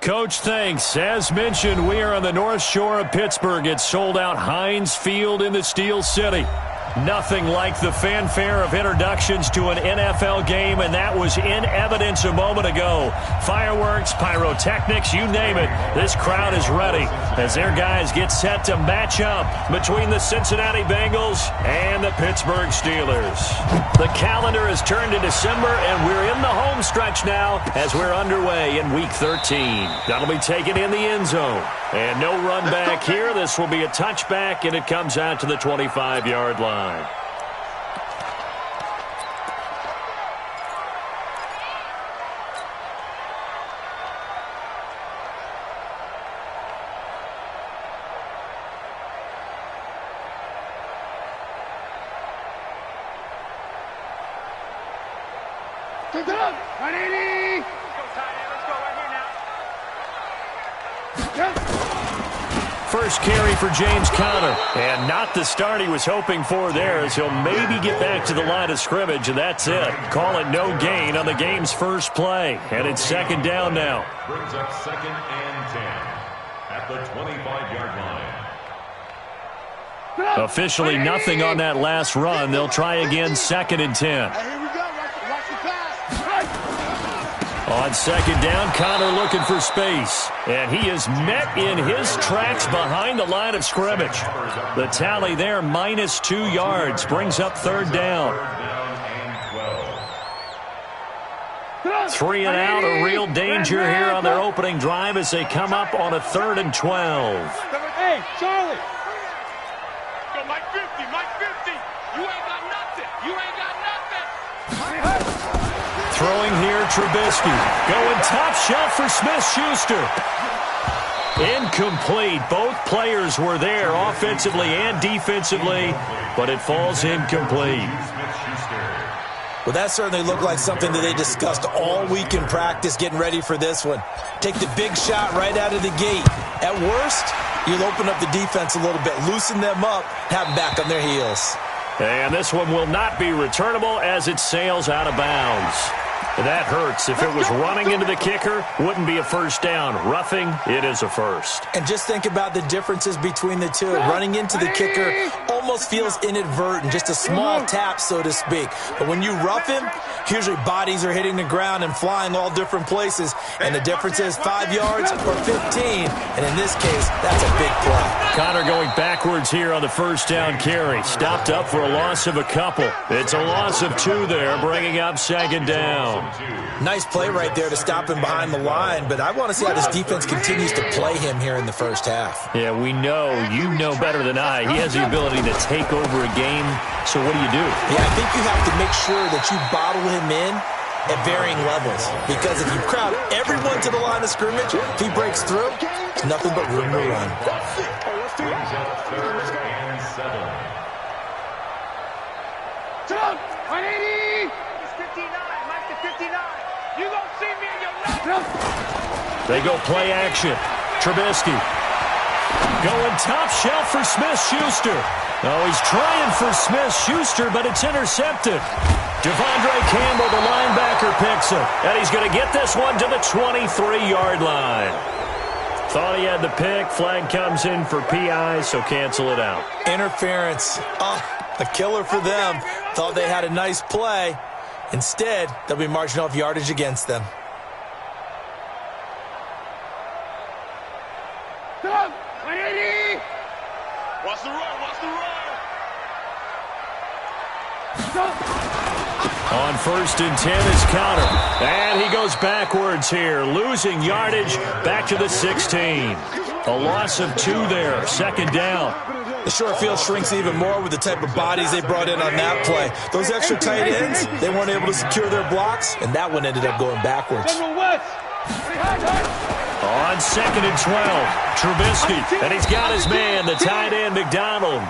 Coach, thanks. As mentioned, we are on the North Shore of Pittsburgh. It's sold out Heinz Field in the Steel City. Nothing like the fanfare of introductions to an NFL game, and that was in evidence a moment ago. Fireworks, pyrotechnics, you name it. This crowd is ready as their guys get set to match up between the Cincinnati Bengals and the Pittsburgh Steelers. The calendar has turned to December, and we're in the home stretch now as we're underway in Week 13. That'll be taken in the end zone. And no run back here. This will be a touchback, and it comes out to the 25-yard line. First carry for James Conner, and not the start he was hoping for there, as he'll maybe get back to the line of scrimmage, and that's it. Call it no gain on the game's first play, and it's second down now. Brings up 2nd and 10 at the 25-yard line. Officially nothing on that last run. They'll try again, 2nd and 10. On second down, Conner looking for space. And he is met in his tracks behind the line of scrimmage. The tally there, -2 yards, brings up third down. 3 and out, a real danger here on their opening drive as they come up on a 3rd and 12. Hey, Charlie. Go, Mike 50, Mike 50. You ain't got nothing. You ain't got nothing. Throwing here, Trubisky. Going top shelf for Smith-Schuster. Incomplete. Both players were there offensively and defensively, but it falls incomplete. Well, that certainly looked like something that they discussed all week in practice getting ready for this one. Take the big shot right out of the gate. At worst, you'll open up the defense a little bit, loosen them up, have them back on their heels. And this one will not be returnable as it sails out of bounds. That hurts. If it was running into the kicker, wouldn't be a first down. Roughing, it is a first. And just think about the differences between the two. Running into the kicker almost feels inadvertent, just a small tap, so to speak. But when you rough him, usually bodies are hitting the ground and flying all different places. And the difference is 5 yards or 15. And in this case, that's a big play. Conner going backwards here on the first down carry. Stopped up for a loss of a couple. It's a loss of 2 there, bringing up second down. Nice play right there to stop him behind the line, but I want to see how this defense continues to play him here in the first half. Yeah, we know, you know better than I, he has the ability to take over a game, so what do you do? Yeah, I think you have to make sure that you bottle him in at varying levels, because if you crowd everyone to the line of scrimmage, if he breaks through, it's nothing but room to run. Brings up 3rd and 7. Jump! 180! It's 59. Mike to 59. You gonna see me in your left. They go play action. Trubisky going top shelf for Smith-Schuster. Oh, he's trying for Smith-Schuster, but it's intercepted. Devondre Campbell, the linebacker, picks him. And he's going to get this one to the 23-yard line. Thought he had the pick. Flag comes in for PI, so cancel it out. Interference. A killer for them. Thought they had a nice play. Instead, they'll be marching off yardage against them. Come! 180! Watch the run, watch the run! On 1st and 10 is Conner. And he goes backwards here, losing yardage back to the 16. A loss of 2 there, second down. The short field shrinks even more with the type of bodies they brought in on that play. Those extra tight ends, they weren't able to secure their blocks, and that one ended up going backwards. On 2nd and 12, Trubisky, and he's got his man, the tight end, McDonald.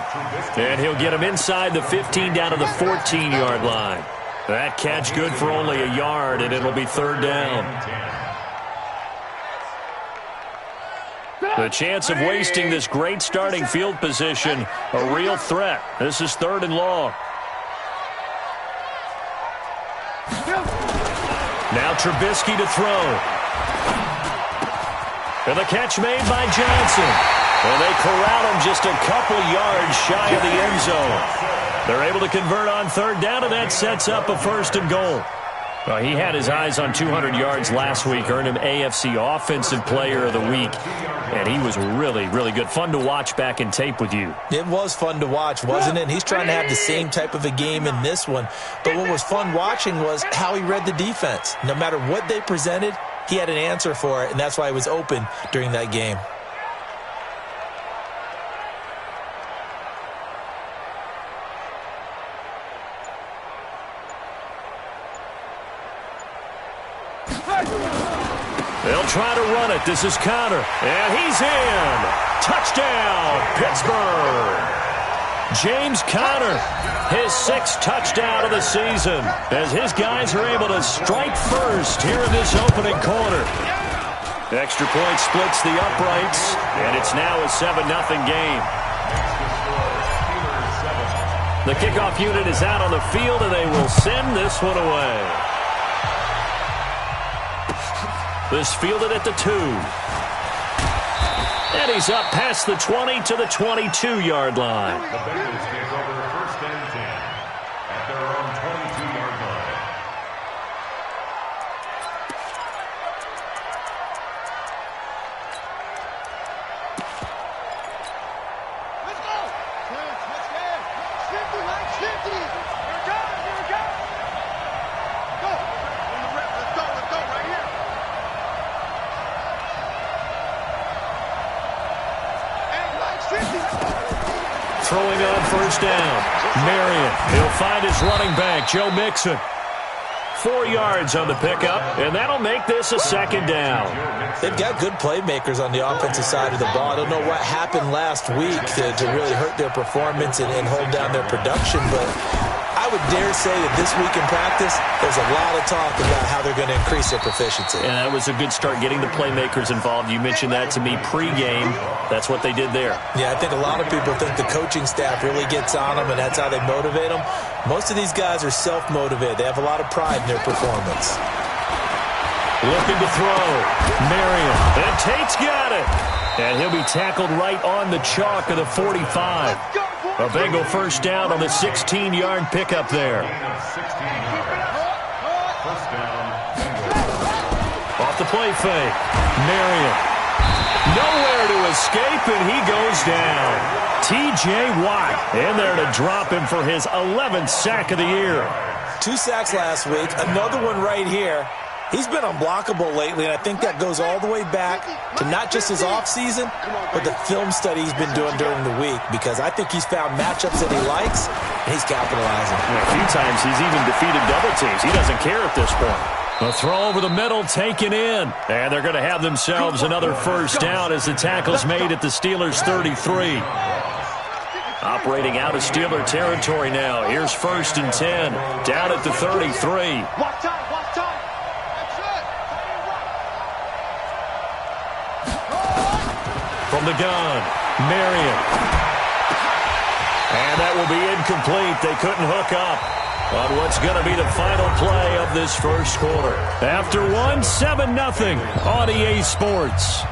And he'll get him inside the 15 down to the 14-yard line. That catch good for only a yard, and it'll be third down. The chance of wasting this great starting field position, a real threat. This is 3rd and long. Now Trubisky to throw. And the catch made by Johnson. And they corral him just a couple yards shy of the end zone. They're able to convert on third down, and that sets up a 1st and goal. Well, he had his eyes on 200 yards last week, earned him AFC Offensive Player of the Week. And he was really, really good. Fun to watch back in tape with you. It was fun to watch, wasn't it? And he's trying to have the same type of a game in this one. But what was fun watching was how he read the defense. No matter what they presented, he had an answer for it, and that's why he was open during that game. They'll try to run it. This is Conner. And he's in. Touchdown, Pittsburgh. James Conner, his 6th touchdown of the season, as his guys are able to strike first here in this opening quarter. The extra point splits the uprights, and it's now a 7-0 game. The kickoff unit is out on the field, and they will send this one away. This fielded at the 2. And he's up past the 20 to the 22-yard line. The Bengals take over 1st and 10 at their own 22-yard line. Let's go! Let's go! 50, like 50! Here it goes! Here it goes! Go! On the rep. Let's go right here! Throwing on 1st down. Marion. He'll find his running back, Joe Mixon. 4 yards on the pickup, and that'll make this a 2nd down. They've got good playmakers on the offensive side of the ball. I don't know what happened last week to really hurt their performance and hold down their production, but I would dare say that this week in practice, there's a lot of talk about how they're going to increase their proficiency. And that was a good start, getting the playmakers involved. You mentioned that to me pregame. That's what they did there. Yeah, I think a lot of people think the coaching staff really gets on them, and that's how they motivate them. Most of these guys are self-motivated. They have a lot of pride in their performance. Looking to throw. Marion. And Tate's got it. And he'll be tackled right on the chalk of the 45. A Bengal 1st down on the 16-yard pickup there. Off the play fake. Marion. Nowhere to escape, and he goes down. T.J. Watt in there to drop him for his 11th sack of the year. 2 sacks last week, another one right here. He's been unblockable lately, and I think that goes all the way back to not just his offseason, but the film study he's been doing during the week, because I think he's found matchups that he likes, and he's capitalizing. A few times he's even defeated double teams. He doesn't care at this point. A throw over the middle taken in, and they're going to have themselves another 1st down as the tackle's made at the Steelers' 33. Operating out of Steeler territory now. Here's 1st and 10, down at the 33. Watch time, watch time. From the gun, Marion. And that will be incomplete. They couldn't hook up on what's going to be the final play of this 1st quarter. After 7-0 on EA Sports.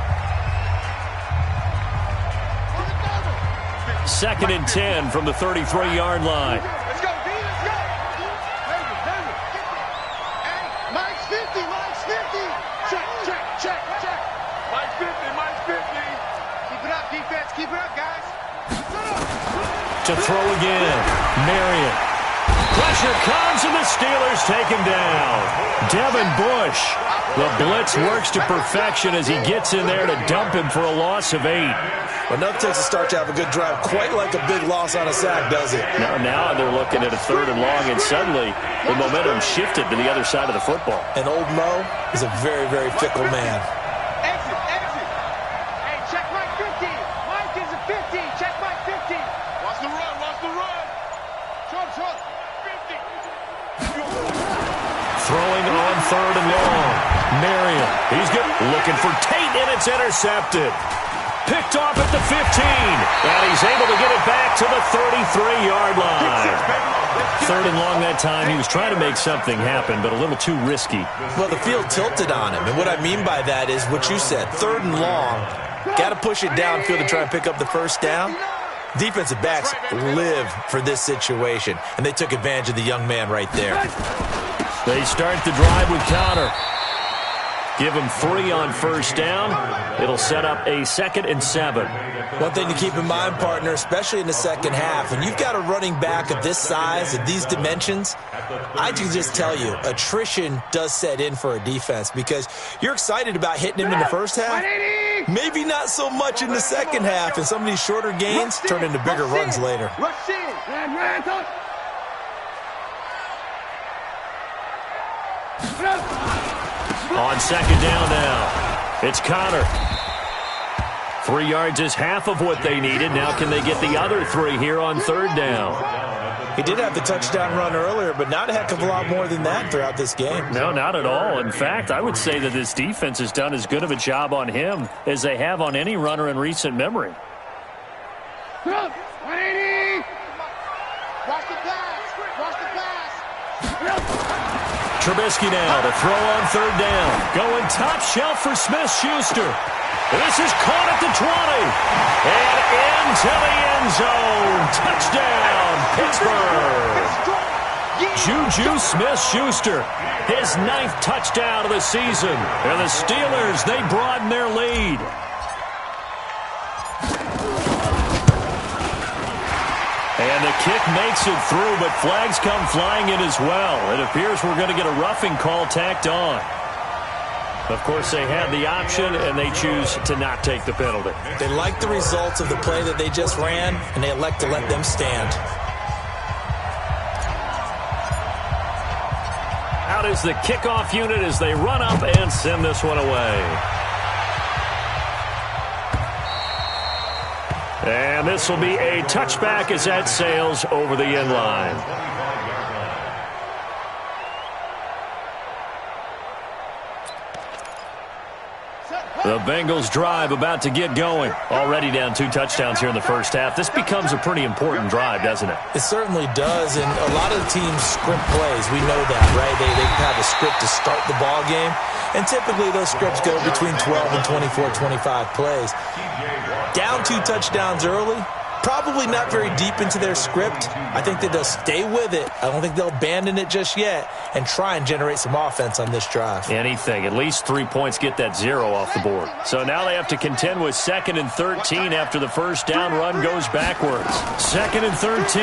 2nd and 10 from the 33-yard line. Let's go, D, let's go. David. Hey, Mike's 50, Mike's 50. Check. Mike's 50, Mike's 50. Keep it up, defense. Keep it up, guys. To throw again. Marion. Pressure comes, and the Steelers take him down. Devin Bush. The blitz works to perfection as he gets in there to dump him for a loss of 8. Well, nothing takes a start to have a good drive, quite like a big loss on a sack, does it? Now they're looking at a 3rd and long, and suddenly the momentum shifted to the other side of the football. And old Mo is a very, very fickle man. Exit. Hey, check Mike 50. Mike is a 50. Check Mike 50. Watch the run. Short. 50. Throwing on 3rd and long. Marion. He's good. Looking for Tate, and it's intercepted. Picked off at the 15. And he's able to get it back to the 33-yard line. Third and long that time. He was trying to make something happen, but a little too risky. Well, the field tilted on him. And what I mean by that is what you said. Third and long. Got to push it downfield to try and pick up the first down. Defensive backs live for this situation, and they took advantage of the young man right there. They start the drive with Connor. Give him 3 on first down. It'll set up a 2nd and 7. One thing to keep in mind, partner, especially in the second half, when you've got a running back of this size, of these dimensions, I can just tell you, attrition does set in for a defense because you're excited about hitting him in the first half. Maybe not so much in the second half, and some of these shorter gains turn into bigger runs later. Rush in. On second down now, it's Connor. 3 yards is half of what they needed. Now can they get the other 3 here on third down? He did have the touchdown run earlier, but not a heck of a lot more than that throughout this game. No, not at all. In fact, I would say that this defense has done as good of a job on him as they have on any runner in recent memory. 180. Watch the pass. Watch the pass. Trubisky now to throw on third down. Going top shelf for Smith-Schuster. This is caught at the 20. And into the end zone. Touchdown, Pittsburgh. Juju Smith-Schuster, his 9th touchdown of the season. And the Steelers, they broaden their lead. And the kick makes it through, but flags come flying in as well. It appears we're going to get a roughing call tacked on. Of course, they had the option, and they choose to not take the penalty. They like the results of the play that they just ran, and they elect to let them stand. Out is the kickoff unit as they run up and send this one away. And this will be a touchback as that sails over the end line. The Bengals drive about to get going. Already down 2 touchdowns here in the first half. This becomes a pretty important drive, doesn't it? It certainly does, and a lot of the teams script plays. We know that, right? They have a script to start the ball game, and typically those scripts go between 12 and 24, 25 plays. Down 2 touchdowns early, probably not very deep into their script. I think that they'll stay with it. I don't think they'll abandon it just yet and try and generate some offense on this drive. Anything. At least 3 points get that 0 off the board. So now they have to contend with 2nd and 13 after the first down run goes backwards. 2nd and 13.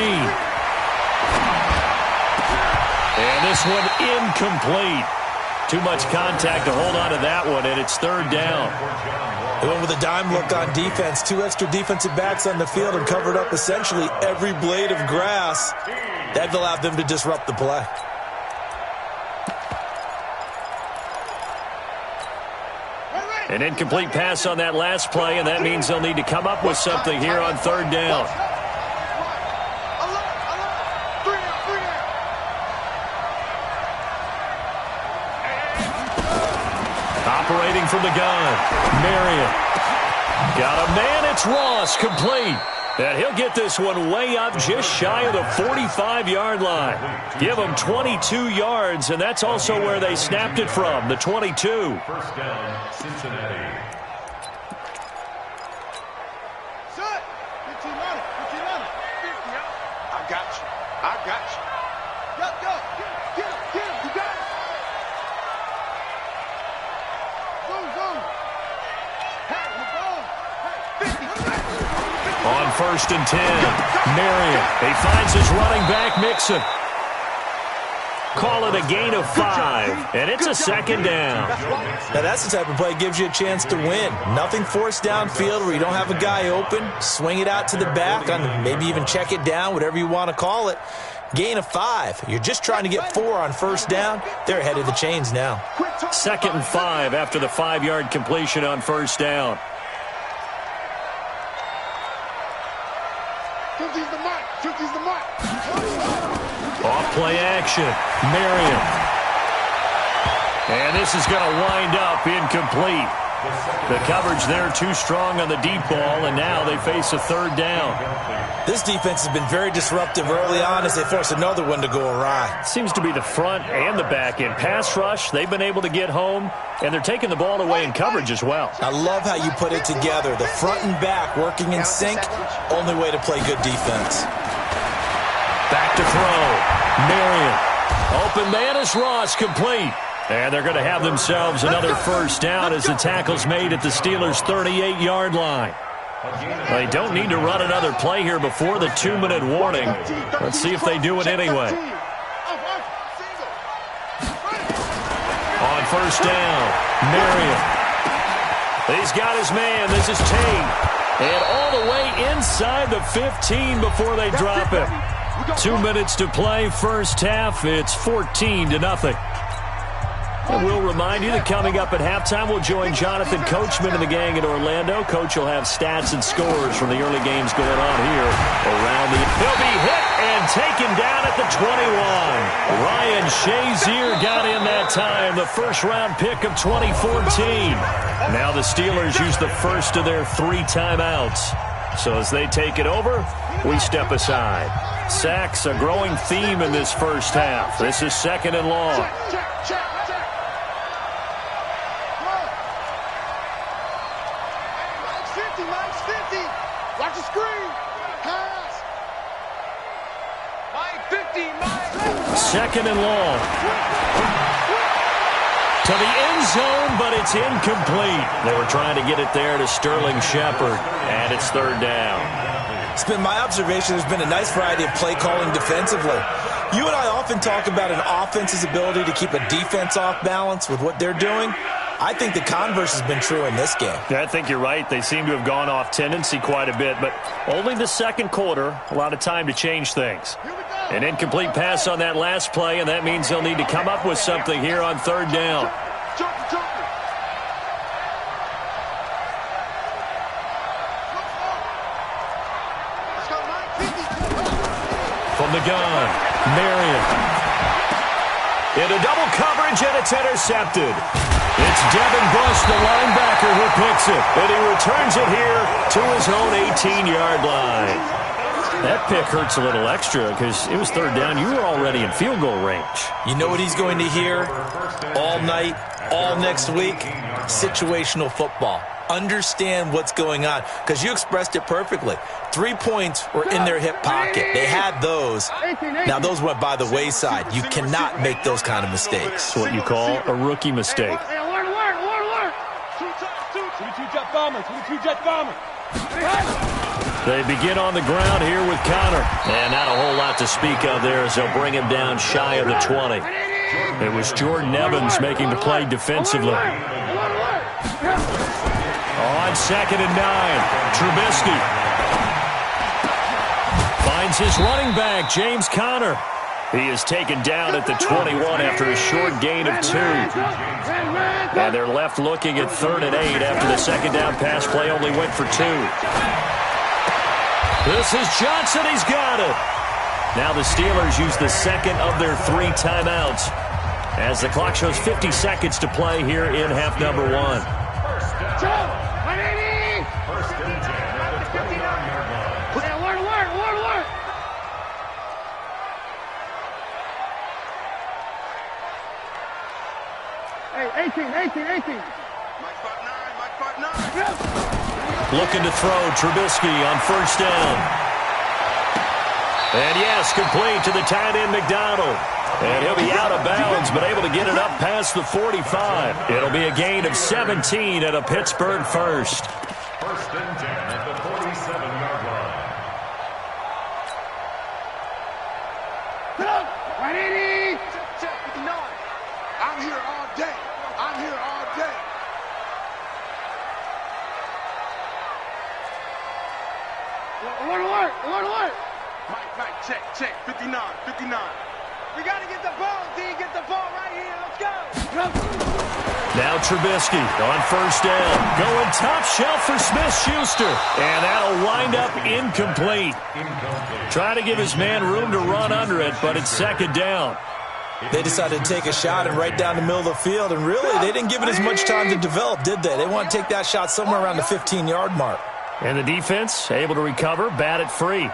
And this one incomplete. Too much contact to hold on to that one, and it's 3rd down. They went with a dime look on defense. 2 extra defensive backs on the field and covered up essentially every blade of grass. That allowed them to disrupt the play. An incomplete pass on that last play, and that means they'll need to come up with something here on 3rd down. Operating from the gun, Marion. Got a man, it's Ross, complete. And he'll get this one way up just shy of the 45-yard line. Give them 22 yards, and that's also where they snapped it from, the 22. First down, Cincinnati. Shut. 15 on it. 50 out. I got you. Go. Get him. You got it. Zoom. Hey, we're going. Hey, 50. On 1st and 10, Marion. He finds his running back, Mixon. Call it a gain of 5, and it's a 2nd down. Now that's the type of play that gives you a chance to win. Nothing forced downfield where you don't have a guy open. Swing it out to the back, and maybe even check it down, whatever you want to call it. Gain of 5. You're just trying to get 4 on 1st down. They're ahead of the chains now. 2nd and 5 after the 5-yard completion on 1st down. 50's the mark. Off play action, Marion. And this is going to wind up incomplete. The coverage there too strong on the deep ball, and now they face a third down. This defense has been very disruptive early on as they force another one to go awry. Seems to be the front and the back end. Pass rush, they've been able to get home, and they're taking the ball away in coverage as well. I love how you put it together. The front and back working in sync, only way to play good defense. Back to throw. Marion. Open man is Ross, complete. And they're going to have themselves another first down as the tackle's made at the Steelers' 38-yard line. They don't need to run another play here before the 2-minute warning. Let's see if they do it anyway. On first down, Marion. He's got his man. This is Tate. And all the way inside the 15 before they drop him. 2 minutes to play, first half. It's 14-0. And we'll remind you that coming up at halftime, we'll join Jonathan Coachman and the gang in Orlando. Coach will have stats and scores from the early games going on here around the... He'll be hit and taken down at the 21. Ryan Shazier got in that time, the first-round pick of 2014. Now the Steelers use the first of their 3 timeouts. So as they take it over, we step aside. Sacks, a growing theme in this first half. This is second and long. Watch the screen. Pass. Second and long. To the end zone, but it's incomplete. They were trying to get it there to Sterling Shepard, and it's third down. It's been my observation there's been a nice variety of play calling defensively. You and I often talk about an offense's ability to keep a defense off balance with what they're doing. I think the converse has been true in this game. Yeah, I think you're right. They seem to have gone off tendency quite a bit, but only the second quarter, a lot of time to change things. An incomplete pass on that last play, and that means they'll need to come up with something here on third down. From the gun, Marion. Into double coverage, and it's intercepted. It's Devin Bush, the linebacker, who picks it. And he returns it here to his own 18-yard line. That pick hurts a little extra because it was third down. You were already in field goal range. You know what he's going to hear all night, all next week? Situational football. Understand what's going on, because you expressed it perfectly. 3 points were in their hip pocket. They had those. Now, those went by the wayside. You cannot make those kind of mistakes. It's what you call a rookie mistake. They begin on the ground here with Connor. And not a whole lot to speak of there as they'll bring him down shy of the 20. It was Jordan Evans making the play defensively. On second and 9, Trubisky finds his running back, James Conner. He is taken down at the 21 after a short gain of 2. And they're left looking at third and 8 after the second down pass play only went for 2. This is Johnson. He's got it. Now the Steelers use the second of their 3 timeouts as the clock shows 50 seconds to play here in half number 1. First and 10 at the 59-yard line. Hey, 18. Mike 5'9", Mike 5'9". Looking to throw, Trubisky on first down. And yes, complete to the tight end, McDonald. And he'll be out of bounds, but able to get it up past the 45. It'll be a gain of 17 at a Pittsburgh first. First and 10 at the 47-yard line. Right, 80. Check. No, I'm here all day. What? Mike, check. 59. We got to get the ball, D. Get the ball right here. Let's go. Now Trubisky on first down. Going top shelf for Smith-Schuster. And that'll wind up incomplete. Trying to give his man room to run under it, but it's second down. They decided to take a shot and right down the middle of the field, and really, they didn't give it as much time to develop, did they? They want to take that shot somewhere around the 15-yard mark. And the defense able to recover, bat it free.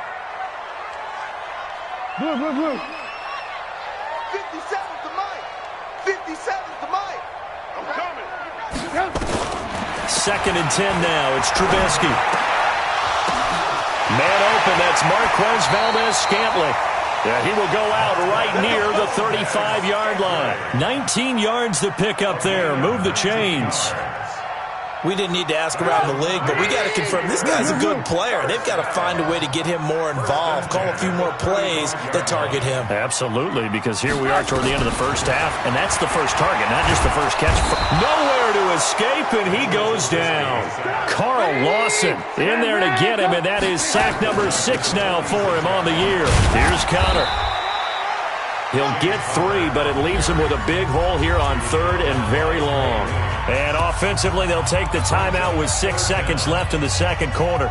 Blue. 57's the mic. 57's the mic. I'm coming. Second and 10 now. It's Trubisky. Man open. That's Marquez Valdez-Scantling. Yeah, he will go out right near the 35-yard line. 19 yards to pick up there. Move the chains. We didn't need to ask around the league, but we got to confirm this guy's a good player. They've got to find a way to get him more involved, call a few more plays that target him. Absolutely, because here we are toward the end of the first half, and that's the first target, not just the first catch. Nowhere to escape, and he goes down. Carl Lawson in there to get him, and that is sack number 6 now for him on the year. Here's Connor. He'll get 3, but it leaves him with a big hole here on 3rd and very long. And offensively, they'll take the timeout with 6 seconds left in the second quarter.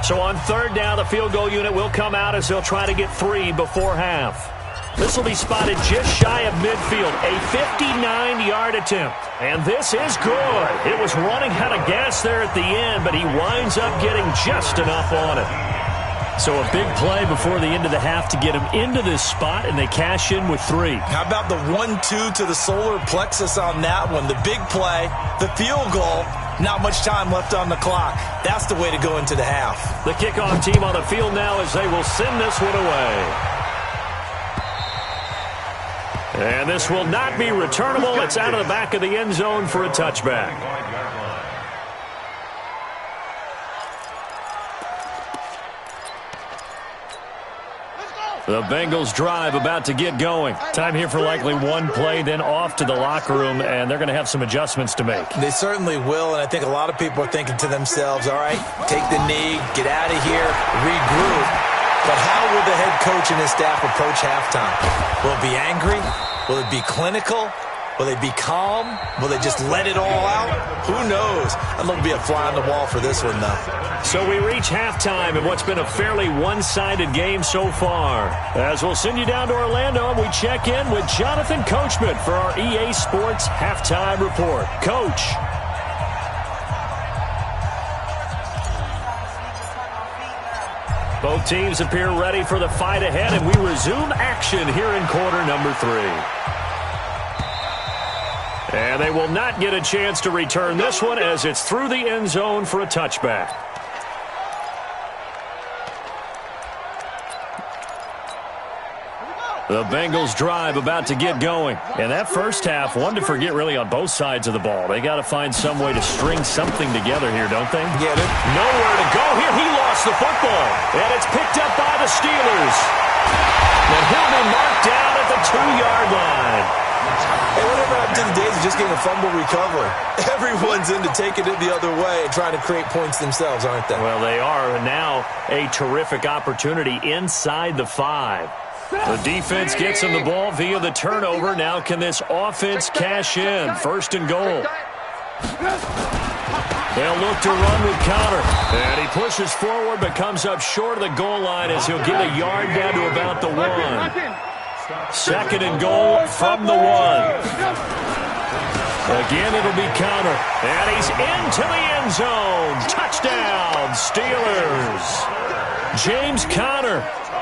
So on 3rd down, the field goal unit will come out as they'll try to get 3 before half. This will be spotted just shy of midfield, a 59-yard attempt. And this is good. It was running out of gas there at the end, but he winds up getting just enough on it. So a big play before the end of the half to get him into this spot, and they cash in with 3. How about the 1-2 to the solar plexus on that one? The big play, the field goal, not much time left on the clock. That's the way to go into the half. The kickoff team on the field now as they will send this one away. And this will not be returnable. It's out of the back of the end zone for a touchback. The Bengals drive about to get going. Time here for likely one play, then off to the locker room, and they're going to have some adjustments to make. They certainly will, and I think a lot of people are thinking to themselves, all right, take the knee, get out of here, regroup. But how will the head coach and his staff approach halftime? Will it be angry? Will it be clinical? Will they be calm? Will they just let it all out? Who knows? I'm going to be a fly on the wall for this one, though. So we reach halftime in what's been a fairly one-sided game so far. As we'll send you down to Orlando, and we check in with Jonathan Coachman for our EA Sports Halftime Report. Coach. Both teams appear ready for the fight ahead, and we resume action here in quarter number 3. And they will not get a chance to return this one as it's through the end zone for a touchback. The Bengals drive about to get going. And that first half, one to forget really on both sides of the ball. They got to find some way to string something together here, don't they? Get it? Nowhere to go here. He lost the football. And it's picked up by the Steelers. And he'll be marked down at the 2-yard line. Hey, whatever happened to the days of just getting a fumble recovery? Everyone's into taking it the other way and trying to create points themselves, aren't they? Well, they are. And now a terrific opportunity inside the 5. The defense gets him the ball via the turnover. Now can this offense cash in? 1st and goal. They'll look to run with Connor. And he pushes forward but comes up short of the goal line as he'll get a yard down to about the 1. 2nd and goal from the 1. Again, it'll be Connor. And he's into the end zone. Touchdown, Steelers. James Conner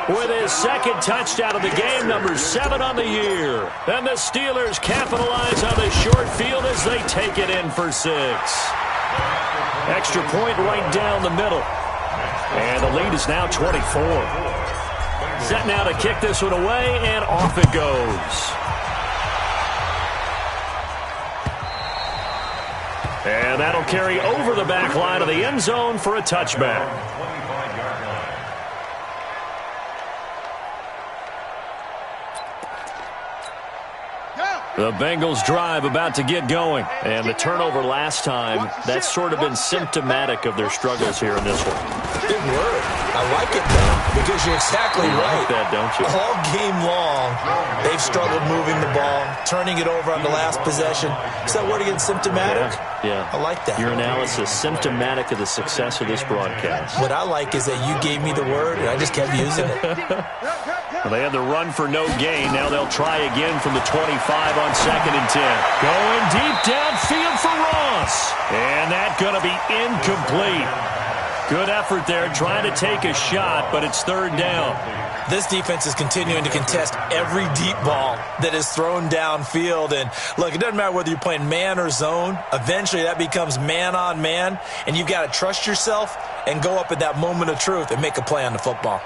with his 2nd touchdown of the game, number 7 on the year. And the Steelers capitalize on the short field as they take it in for 6. Extra point right down the middle. And the lead is now 24. Set now to kick this one away, and off it goes. And that'll carry over the back line of the end zone for a touchback. The Bengals drive about to get going. And the turnover last time, that's sort of been symptomatic of their struggles here in this one. Good word. I like it, though. Because you're exactly right. Like that, don't you? All game long, they've struggled moving the ball, turning it over on the last possession. Is that word again, symptomatic? Yeah. I like that. Your analysis, symptomatic of the success of this broadcast. What I like is that you gave me the word, and I just kept using it. Well, they had the run for no gain. Now they'll try again from the 25 on 2nd and 10. Going deep downfield for Ross. And that's going to be incomplete. Good effort there, trying to take a shot, but it's 3rd down. This defense is continuing to contest every deep ball that is thrown downfield. And, look, it doesn't matter whether you're playing man or zone. Eventually, that becomes man-on-man, and you've got to trust yourself and go up at that moment of truth and make a play on the football.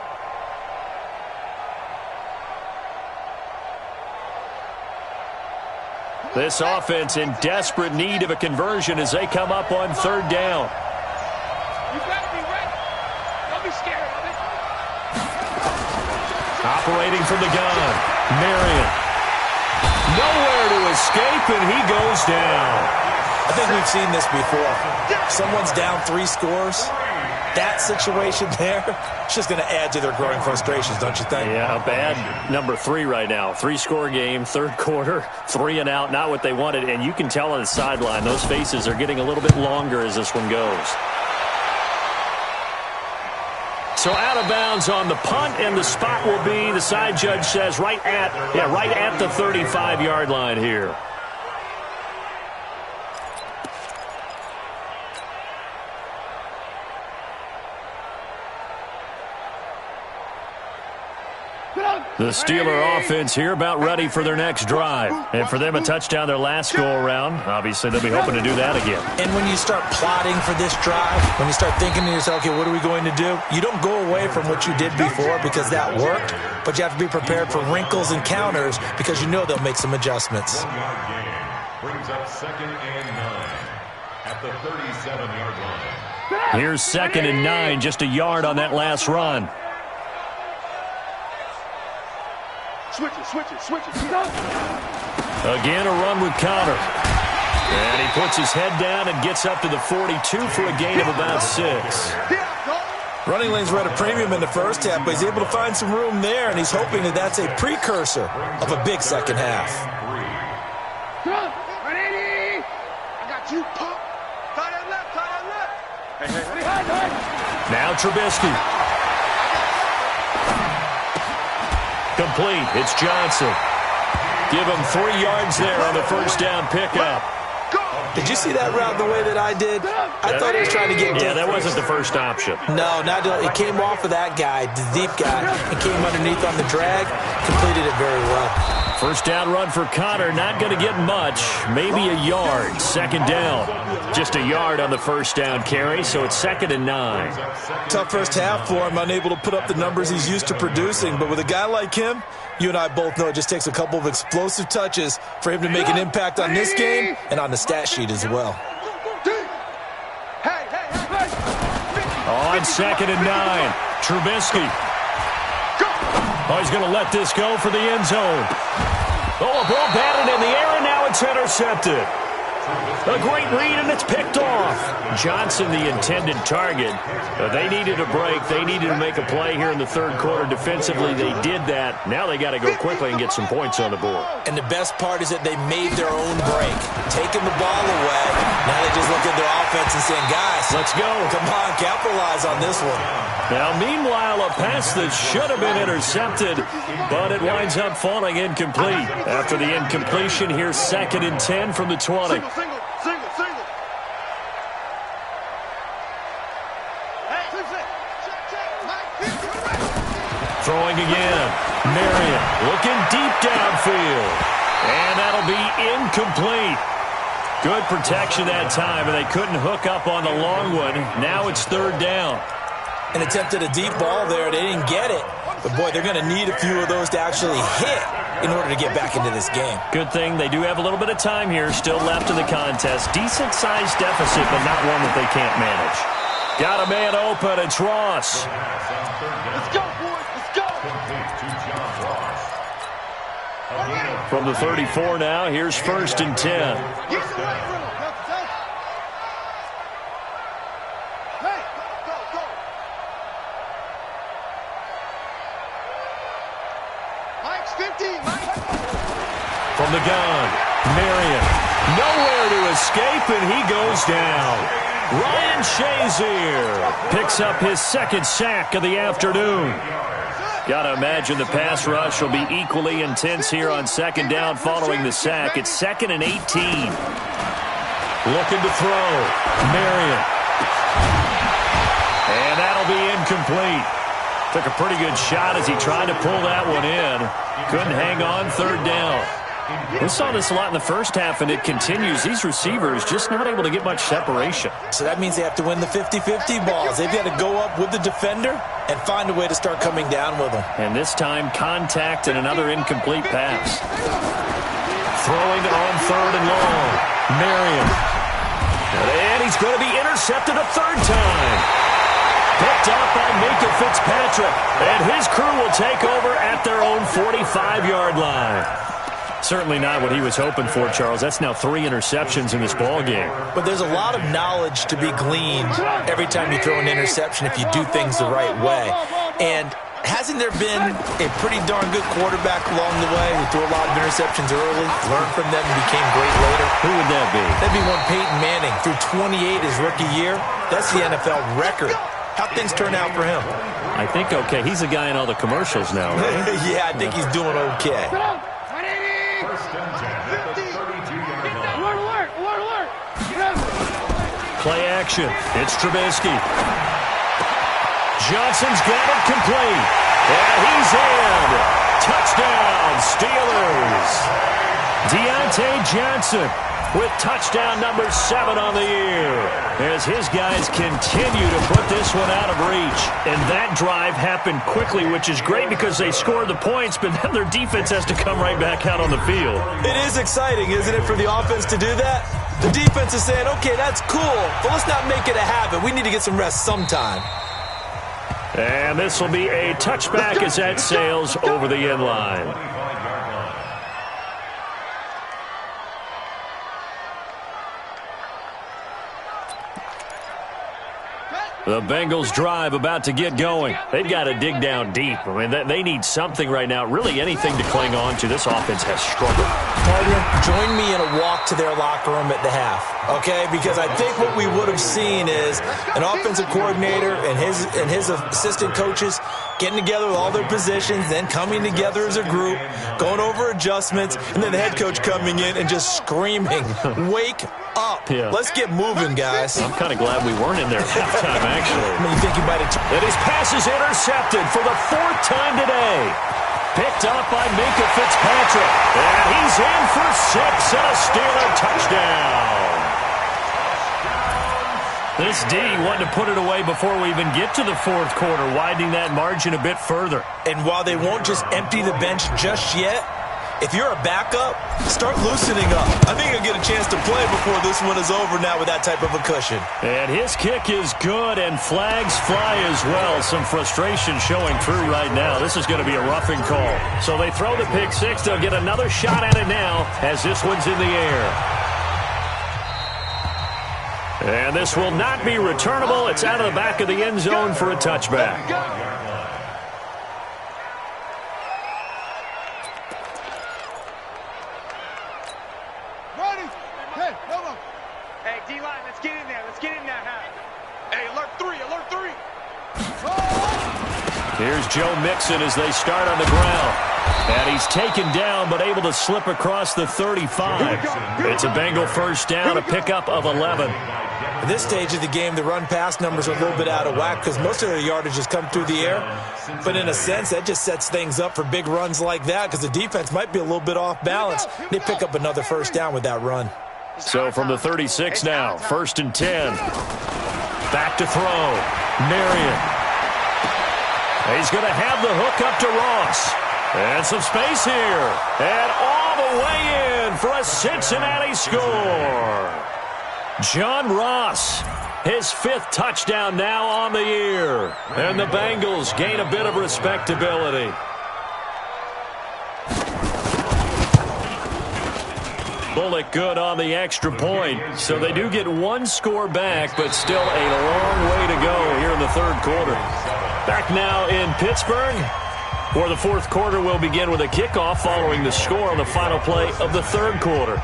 This offense in desperate need of a conversion as they come up on 3rd down. You gotta be ready. Don't be scared of it. Operating from the gun, Marion. Nowhere to escape, and he goes down. I think we've seen this before. Someone's down 3 scores. That situation there, it's just going to add to their growing frustrations, don't you think? Yeah, a bad number 3 right now. 3-score game, 3rd quarter, 3 and out, not what they wanted. And you can tell on the sideline, those faces are getting a little bit longer as this one goes. So out of bounds on the punt, and the spot will be, the side judge says, right at the 35-yard line here. The Steeler offense here about ready for their next drive. And for them, a touchdown their last go-around. Obviously, they'll be hoping to do that again. And when you start plotting for this drive, when you start thinking to yourself, okay, what are we going to do? You don't go away from what you did before because that worked, but you have to be prepared for wrinkles and counters because you know they'll make some adjustments. Brings up 2nd and 9 at the 37-yard line. Here's 2nd and 9, just a yard on that last run. Switch it. Again, a run with Connor. And he puts his head down and gets up to the 42 for a gain of about 6. Running lanes were at a premium in the first half, but he's able to find some room there, and he's hoping that that's a precursor of a big second half. I got you, pump. Tie that left. Now Trubisky. Complete. It's Johnson. Give him 3 yards there on the 1st down pickup. Did you see that route the way that I did? I thought he was trying to get deep. Yeah, that wasn't the first option. No, it came off of that guy, the deep guy, and came underneath on the drag. Completed it very well. 1st down run for Connor, not going to get much. Maybe a yard. 2nd down. Just a yard on the 1st down carry, so it's 2nd and 9. Tough first half for him, unable to put up the numbers he's used to producing. But with a guy like him, you and I both know it just takes a couple of explosive touches for him to make an impact on this game and on the stat sheet as well. On 2nd and 9, Trubisky. Oh, he's going to let this go for the end zone. Oh, a ball batted in the air, and now it's intercepted. A great read, and it's picked off. Johnson, the intended target. They needed a break. They needed to make a play here in the 3rd quarter. Defensively, they did that. Now they got to go quickly and get some points on the board. And the best part is that they made their own break, taking the ball away. Now they just look at their offense and saying, guys, let's go. Come on, capitalize on this one. Now, meanwhile, a pass that should have been intercepted, but it winds up falling incomplete. After the incompletion, here's 2nd and 10 from the 20. Single. Throwing again. Marion looking deep downfield. And that'll be incomplete. Good protection that time, and they couldn't hook up on the long one. Now it's 3rd down. And attempted a deep ball there. They didn't get it. But, boy, they're going to need a few of those to actually hit in order to get back into this game. Good thing they do have a little bit of time here still left in the contest. Decent-sized deficit, but not one that they can't manage. Got a man open. It's Ross. Let's go, boys. Let's go. From the 34 now, here's 1st and 10. Get the right room. Hey, go. the gun. Marion, nowhere to escape, and he goes down. Ryan Shazier picks up his second sack of the afternoon. Got to imagine the pass rush will be equally intense here on second down following the sack. It's 2nd and 18. Looking to throw. Marion. And that'll be incomplete. Took a pretty good shot as he tried to pull that one in. Couldn't hang on third down. We saw this a lot in the first half, and it continues. These receivers just not able to get much separation. So that means they have to win the 50-50 balls. They've got to go up with the defender and find a way to start coming down with them. And this time, contact and another incomplete pass. Throwing on 3rd and long. Marion. And he's going to be intercepted a third time. Picked up by Minka Fitzpatrick. And his crew will take over at their own 45-yard line. Certainly not what he was hoping for, Charles. That's now 3 interceptions in this ball game. But there's a lot of knowledge to be gleaned every time you throw an interception if you do things the right way. And hasn't there been a pretty darn good quarterback along the way who threw a lot of interceptions early, learned from them, and became great later? Who would that be? That'd be one Peyton Manning. Threw 28 his rookie year. That's the NFL record. How'd things turn out for him? I think okay. He's a guy in all the commercials now, right? Yeah, I think he's doing okay. Play action. It's Trubisky. Johnson's got it complete. And he's in. Touchdown, Steelers. Deontay Johnson with touchdown number 7 on the year as his guys continue to put this one out of reach. And that drive happened quickly, which is great because they scored the points, but then their defense has to come right back out on the field. It is exciting, isn't it, for the offense to do that? The defense is saying, okay, that's cool, but let's not make it a habit. We need to get some rest sometime. And this will be a touchback as that sails over the end line. The Bengals drive about to get going. They've got to dig down deep. I mean, they need something right now, really anything to cling on to. This offense has struggled. Partner, join me in a walk to their locker room at the half, okay? Because I think what we would have seen is an offensive coordinator and his assistant coaches getting together with all their positions, then coming together as a group, going over adjustments, and then the head coach coming in and just screaming, wake up. Yeah. Let's get moving, guys. I'm kind of glad we weren't in there at halftime, actually. I mean, you think you might have... And his pass is intercepted for the 4th time today. Picked up by Minka Fitzpatrick. And he's in for 6 and a Steeler touchdown. This D wanted to put it away before we even get to the 4th quarter, widening that margin a bit further. And while they won't just empty the bench just yet, if you're a backup, start loosening up. I think you'll get a chance to play before this one is over now with that type of a cushion. And his kick is good, and flags fly as well. Some frustration showing through right now. This is going to be a roughing call. So they throw the pick six. They'll get another shot at it now as this one's in the air. And this will not be returnable. It's out of the back of the end zone for a touchback. Hey, D-line, let's get in there. Let's get in there now. Hey, alert 3, alert 3. Here's Joe Mixon as they start on the ground. And he's taken down but able to slip across the 35. It's a Bengal first down, a pickup of 11. At this stage of the game, the run-pass numbers are a little bit out of whack because most of their yardage has come through the air. But in a sense, that just sets things up for big runs like that because the defense might be a little bit off balance. They pick up another first down with that run. So from the 36 now, 1st and 10. Back to throw. Marion. He's going to have the hook up to Ross. And some space here. And all the way in for a Cincinnati score. John Ross, his 5th touchdown now on the year. And the Bengals gain a bit of respectability. Bullock good on the extra point. So they do get one score back, but still a long way to go here in the 3rd quarter. Back now in Pittsburgh. For the fourth quarter, we'll begin with a kickoff following the score on the final play of the third quarter.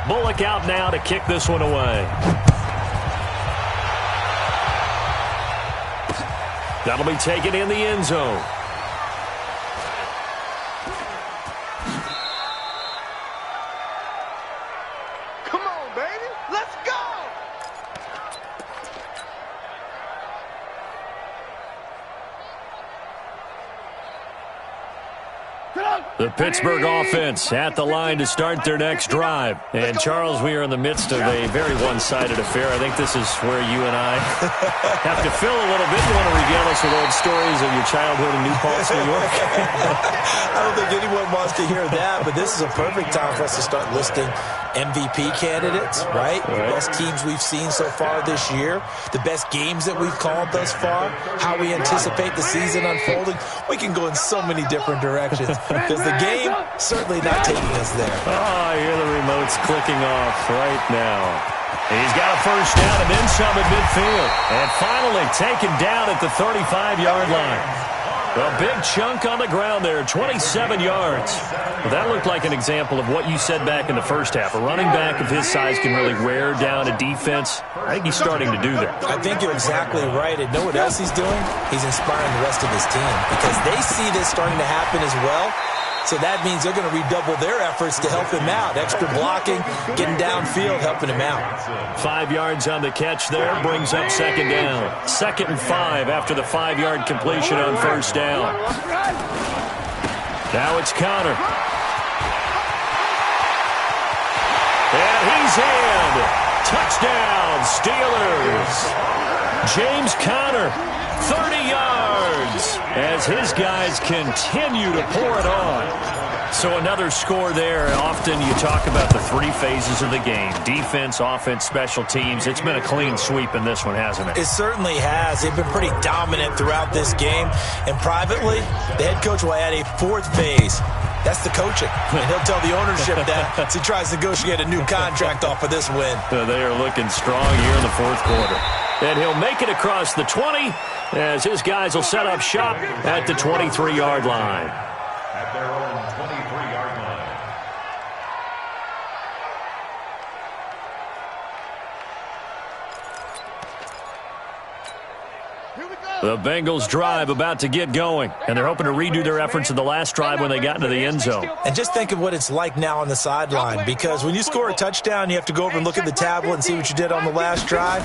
Bullock out now to kick this one away. That'll be taken in the end zone. Come on, baby. Let's go. The Pittsburgh offense at the line to start their next drive. And, Charles, we are in the midst of a very one-sided affair. I think this is where you and I have to fill a little bit. You want to regale us with old stories of your childhood in New Paltz, New York? I don't think anyone wants to hear that, but this is a perfect time for us to start listing MVP candidates, right? The best teams we've seen so far this year, the best games that we've called thus far, how we anticipate the season unfolding. We can go in so many different directions because the game certainly not taking us there. Oh, I hear the remotes clicking off right now. He's got a first down and then some at midfield. And finally taken down at the 35-yard line. A big chunk on the ground there, 27 yards. Well, that looked like an example of what you said back in the first half. A running back of his size can really wear down a defense. I think he's starting to do that. I think you're exactly right. And know what else he's doing? He's inspiring the rest of his team because they see this starting to happen as well. So that means they're going to redouble their efforts to help him out. Extra blocking, getting downfield, helping him out. 5 yards on the catch there, brings up second down. 2nd and 5 after the 5-yard completion on first down. Now it's Connor. And he's in. Touchdown, Steelers. James Conner, 30 yards, as his guys continue to pour it on. So another score there. Often you talk about the three phases of the game: defense, offense, special teams. It's been a clean sweep in this one, hasn't it? It certainly has. They've been pretty dominant throughout this game. And privately, the head coach will add a fourth phase. That's the coaching. And he'll tell the ownership that as he tries to negotiate a new contract off of this win. They are looking strong here in the fourth quarter. And he'll make it across the 20 as his guys will set up shop at the 23-yard line. At their own 23-yard line. The Bengals drive about to get going, and they're hoping to redo their efforts in the last drive when they got into the end zone. And just think of what it's like now on the sideline, because when you score a touchdown, you have to go over and look at the tablet and see what you did on the last drive.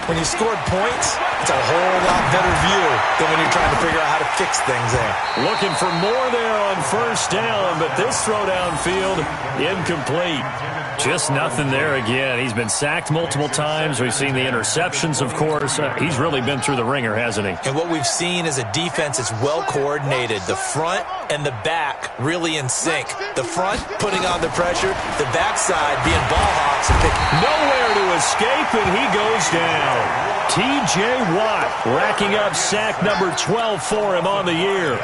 When you scored points, it's a whole lot better view than when you're trying to figure out how to fix things there. Looking for more there on first down, but this throw downfield, incomplete. Just nothing there again. He's been sacked multiple times. We've seen the interceptions, of course. He's really been through the ringer, hasn't he? And what we've seen is a defense that's well coordinated. The front and the back really in sync. The front putting on the pressure, the backside being ball hawks and nowhere to escape, and he goes down. T.J. Watt racking up sack number 12 for him on the year.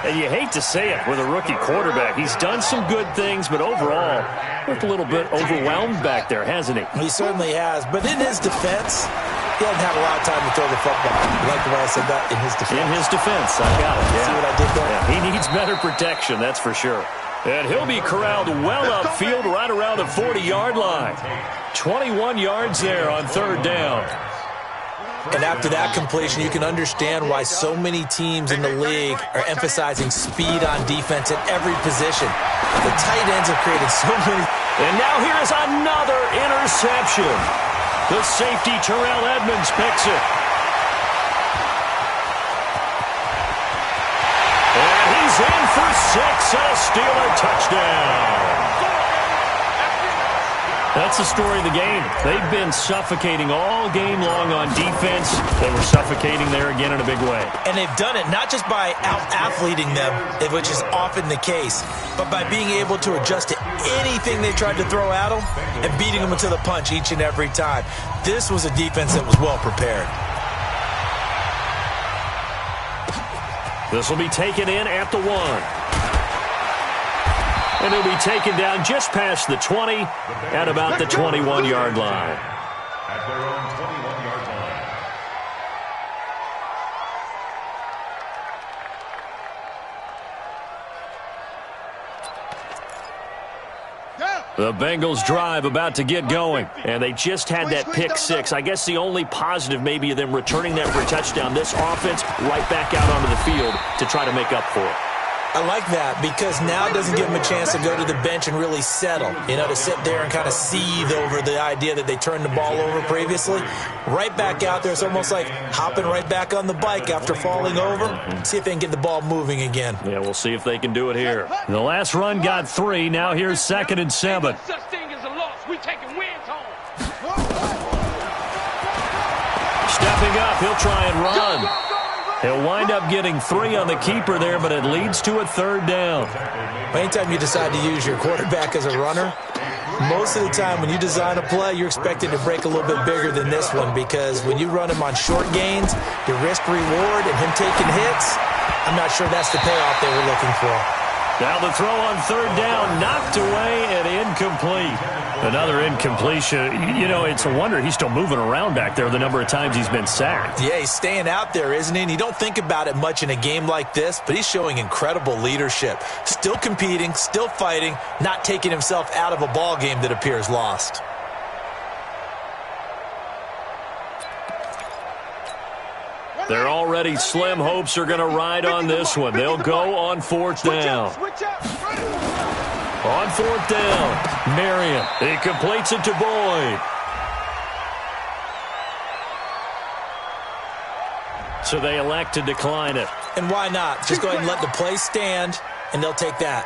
And you hate to say it with a rookie quarterback. He's done some good things, but overall, looked a little bit overwhelmed back there, hasn't he? He certainly has. But in his defense, he hasn't had a lot of time to throw the football. You like the way I said that? In his defense. In his defense, I got it. Yeah. See what I did there? Yeah, he needs better protection, that's for sure. And he'll be corralled well upfield right around the 40-yard line. 21 yards there on third down. And after that completion, you can understand why so many teams in the league are emphasizing speed on defense at every position. The tight ends have created so many. And now here is another interception. The safety, Terrell Edmonds, picks it. And he's in for 6 and a Steeler touchdown. That's the story of the game. They've been suffocating all game long on defense. They were suffocating there again in a big way. And they've done it not just by out-athleting them, which is often the case, but by being able to adjust to anything they tried to throw at them and beating them to the punch each and every time. This was a defense that was well prepared. This will be taken in at the 1. And he'll be taken down just past the 20 at about the 21-yard line. At their own 21-yard line. The Bengals drive about to get going, and they just had that pick six. I guess the only positive maybe of them returning that for a touchdown. This offense right back out onto the field to try to make up for it. I like that because now it doesn't give them a chance to go to the bench and really settle, to sit there and kind of seethe over the idea that they turned the ball over previously. Right back out there, it's almost like hopping right back on the bike after falling over. See if they can get the ball moving again. Yeah, we'll see if they can do it here. The last run got 3. Now here's 2nd and 7. Such thing as a loss. We taking wins home. Stepping up, he'll try and run. He'll wind up getting 3 on the keeper there, but it leads to a 3rd down. Anytime you decide to use your quarterback as a runner, most of the time when you design a play, you're expected to break a little bit bigger than this one because when you run him on short gains, your risk-reward and him taking hits, I'm not sure that's the payoff they were looking for. Now the throw on 3rd down, knocked away and incomplete. Another incompletion. It's a wonder he's still moving around back there the number of times he's been sacked. Yeah, he's staying out there, isn't he? And you don't think about it much in a game like this, but he's showing incredible leadership. Still competing, still fighting, not taking himself out of a ball game that appears lost. They're already slim hopes are going to ride on this one. They'll go on 4th down. On 4th down, Marion. He completes it to Boyd. So they elect to decline it. And why not? Just go ahead and let the play stand, and they'll take that.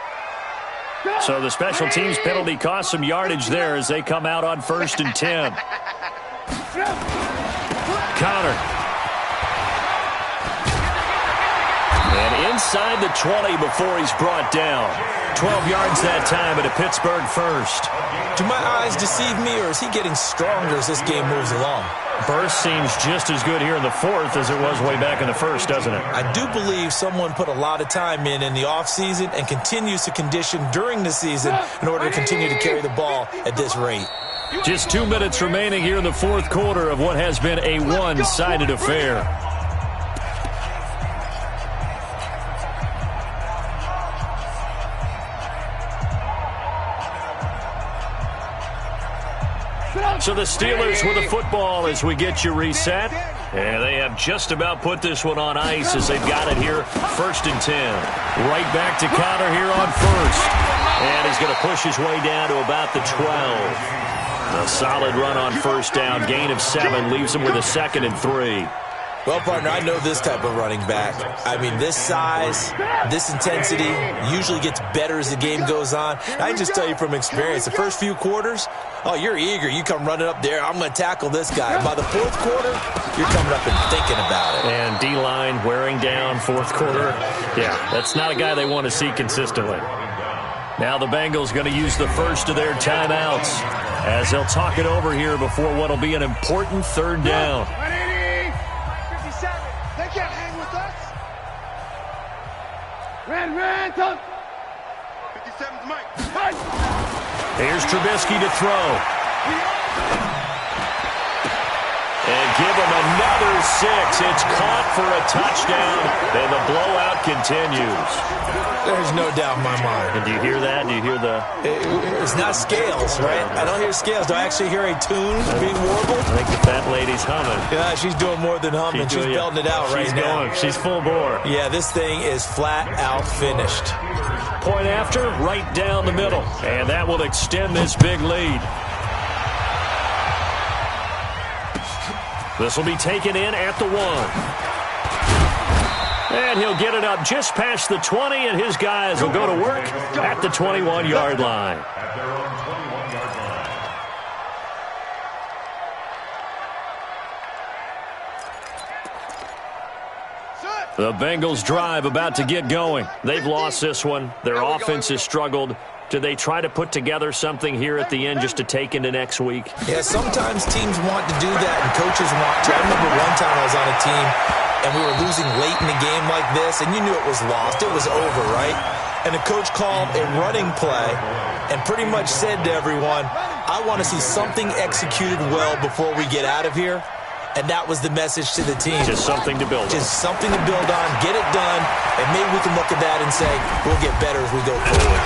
So the special teams penalty cost some yardage there as they come out on 1st and 10. Counter. And inside the 20 before he's brought down. 12 yards that time at a Pittsburgh first. Do my eyes deceive me, or is he getting stronger as this game moves along? Burst seems just as good here in the 4th as it was way back in the 1st, doesn't it? I do believe someone put a lot of time in the offseason and continues to condition during the season in order to continue to carry the ball at this rate. Just 2 minutes remaining here in the 4th quarter of what has been a one-sided affair. So the Steelers with the football as we get you reset. And they have just about put this one on ice as they've got it here. 1st and 10. Right back to Cotter here on 1st. And he's going to push his way down to about the 12. A solid run on 1st down. Gain of 7 leaves him with a 2nd and 3. Well, partner, I know this type of running back. I mean, this size, this intensity usually gets better as the game goes on. I can just tell you from experience, the first few quarters, you're eager. You come running up there, I'm going to tackle this guy. By the 4th quarter, you're coming up and thinking about it. And D-line wearing down 4th quarter. Yeah, that's not a guy they want to see consistently. Now the Bengals going to use the first of their timeouts as they'll talk it over here before what will be an important 3rd down. They can't hang with us. Ran, touch. 57's Mike. Here's Trubisky to throw. And give him another 6. It's caught for a touchdown, and the blowout continues. There's no doubt in my mind. And do you hear that? Do you hear the... It's not scales, right? I don't hear scales. Do I actually hear a tune being warbled? I think the fat lady's humming. Yeah, she's doing more than humming. She's belting it out right now. She's full bore. Yeah, this thing is flat out finished. Point after, right down the middle. And that will extend this big lead. This will be taken in at the 1. And he'll get it up just past the 20, and his guys will go to work at the 21-yard line. At their own 21-yard line. The Bengals drive about to get going. They've lost this one. Their offense has struggled. Do they try to put together something here at the end just to take into next week? Yeah, sometimes teams want to do that, and coaches want to. I remember one time I was on a team, and we were losing late in the game like this, and you knew it was lost. It was over, right? And the coach called a running play and pretty much said to everyone, I want to see something executed well before we get out of here. And that was the message to the team. Just something to build on. Just something to build on, get it done, and maybe we can look at that and say, we'll get better as we go forward.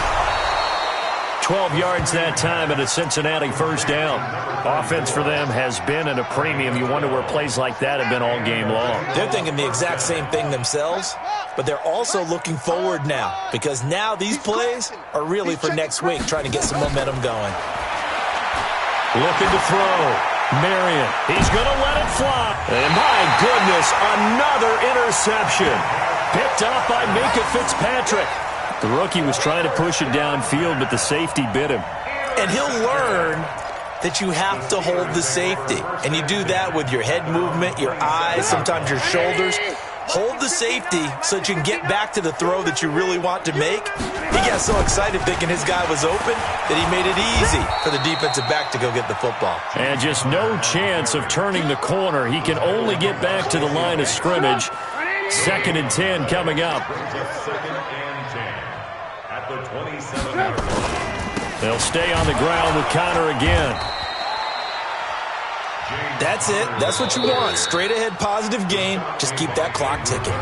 12 yards that time and a Cincinnati first down. Offense for them has been at a premium. You wonder where plays like that have been all game long. They're thinking the exact same thing themselves, but they're also looking forward now because now these plays are really for next week, trying to get some momentum going. Looking to throw. Marion, he's going to let it fly. And my goodness, another interception. Picked up by Minka Fitzpatrick. The rookie was trying to push it downfield, but the safety bit him. And he'll learn that you have to hold the safety. And you do that with your head movement, your eyes, sometimes your shoulders. Hold the safety so that you can get back to the throw that you really want to make. He got so excited thinking his guy was open that he made it easy for the defensive back to go get the football. And just no chance of turning the corner. He can only get back to the line of scrimmage. 2nd and 10 coming up. Second and 10 at the 27-yard line. They'll stay on the ground with Connor again. That's it. That's what you want. Straight ahead positive gain. Just keep that clock ticking.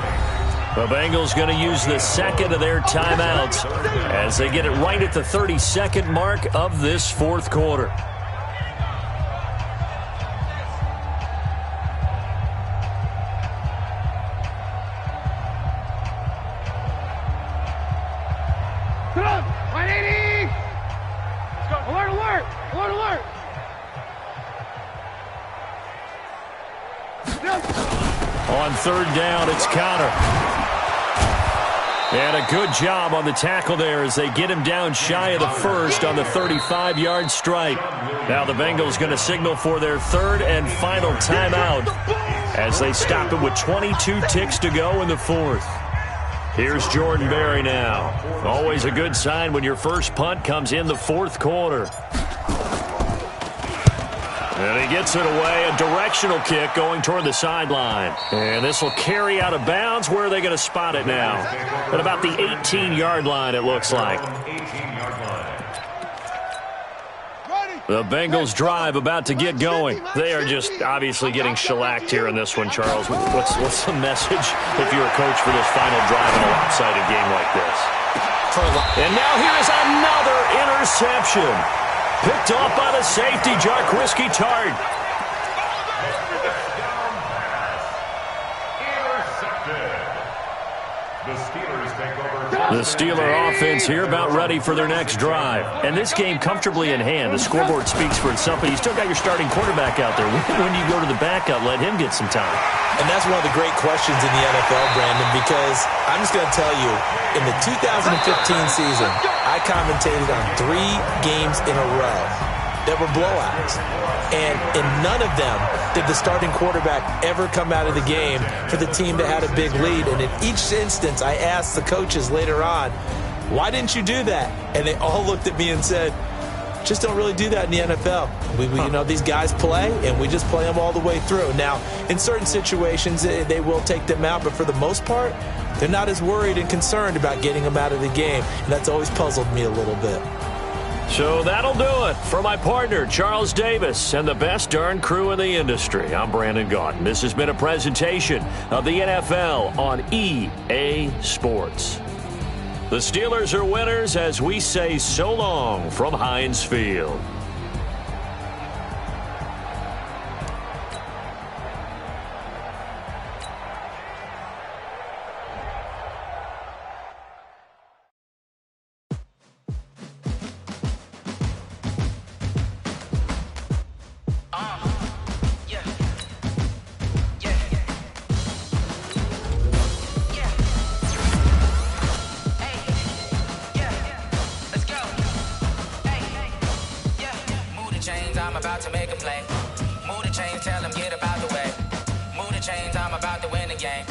The Bengals going to use the second of their timeouts as they get it right at the 32nd mark of this fourth quarter. On 3rd down, it's Connor. And a good job on the tackle there as they get him down shy of the first on the 35-yard strike. Now the Bengals going to signal for their 3rd and final timeout as they stop it with 22 ticks to go in the 4th. Here's Jordan Berry now. Always a good sign when your first punt comes in the 4th quarter. And he gets it away, a directional kick going toward the sideline. And this will carry out of bounds. Where are they going to spot it now? At about the 18-yard line, it looks like. The Bengals drive about to get going. They are just obviously getting shellacked here in this one, Charles. What's the message if you're a coach for this final drive in a lopsided game like this? And now here is another interception. Picked off by the safety, Jarquiski Tart. The Steeler offense here about ready for their next drive. And this game comfortably in hand. The scoreboard speaks for itself, but you still got your starting quarterback out there. When do you go to the backup, let him get some time? And that's one of the great questions in the NFL, Brandon, because I'm just going to tell you, in the 2015 season, I commentated on 3 games in a row that were blowouts. And in none of them did the starting quarterback ever come out of the game for the team that had a big lead. And in each instance, I asked the coaches later on, why didn't you do that? And they all looked at me and said, just don't really do that in the NFL. You know, these guys play, and we just play them all the way through. Now, in certain situations, they will take them out, but for the most part, they're not as worried and concerned about getting them out of the game, and that's always puzzled me a little bit. So that'll do it for my partner, Charles Davis, and the best darn crew in the industry. I'm Brandon Gaudin. This has been a presentation of the NFL on EA Sports. The Steelers are winners as we say so long from Heinz Field. Move the chains, tell them get up out the way. Move the chains, I'm about to win the game.